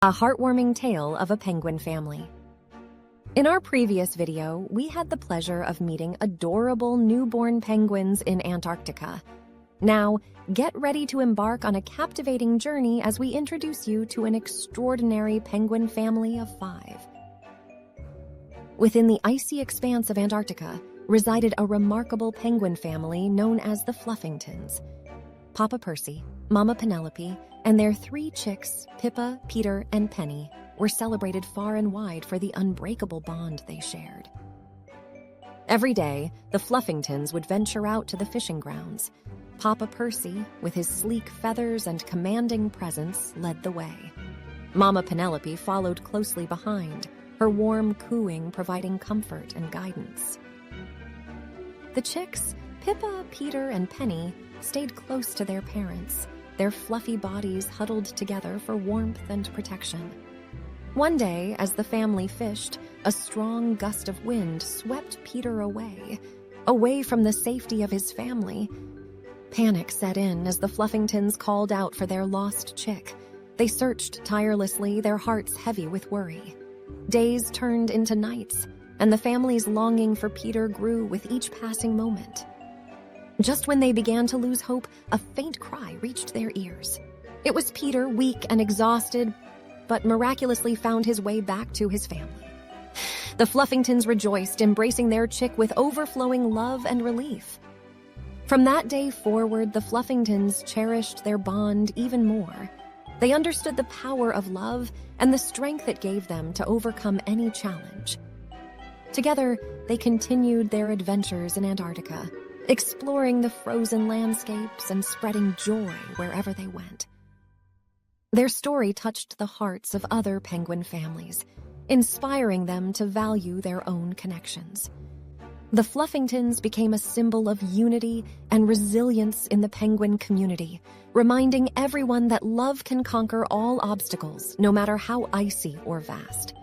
A heartwarming tale of a penguin family. In our previous video, we had the pleasure of meeting adorable newborn penguins in Antarctica. Now, get ready to embark on a captivating journey as we introduce you to an extraordinary penguin family of 5. Within the icy expanse of Antarctica resided a remarkable penguin family known as the Fluffingtons. Papa Percy, Mama Penelope, and their 3 chicks, Pippa, Peter, and Penny, were celebrated far and wide for the unbreakable bond they shared. Every day, the Fluffingtons would venture out to the fishing grounds. Papa Percy, with his sleek feathers and commanding presence, led the way. Mama Penelope followed closely behind, her warm cooing providing comfort and guidance. The chicks, Pippa, Peter, and Penny, stayed close to their parents, their fluffy bodies huddled together for warmth and protection. One day, as the family fished, a strong gust of wind swept Peter away from the safety of his family. Panic set in as the Fluffingtons called out for their lost chick. They searched tirelessly, their hearts heavy with worry. Days turned into nights, and the family's longing for Peter grew with each passing moment. Just when they began to lose hope, a faint cry reached their ears. It was Peter, weak and exhausted, but miraculously found his way back to his family. The Fluffingtons rejoiced, embracing their chick with overflowing love and relief. From that day forward, the Fluffingtons cherished their bond even more. They understood the power of love and the strength it gave them to overcome any challenge. Together, they continued their adventures in Antarctica, exploring the frozen landscapes and spreading joy wherever they went. Their story touched the hearts of other penguin families, inspiring them to value their own connections. The Fluffingtons became a symbol of unity and resilience in the penguin community, reminding everyone that love can conquer all obstacles, no matter how icy or vast.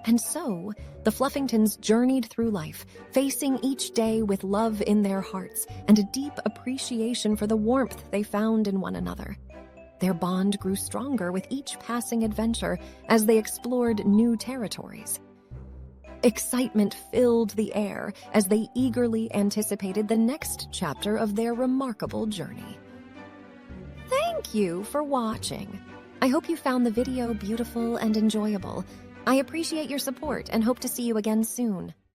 And so, the Fluffingtons journeyed through life, facing each day with love in their hearts and a deep appreciation for the warmth they found in one another. Their bond grew stronger with each passing adventure as they explored new territories. Excitement filled the air as they eagerly anticipated the next chapter of their remarkable journey. Thank you for watching. I hope you found the video beautiful and enjoyable. I appreciate your support and hope to see you again soon.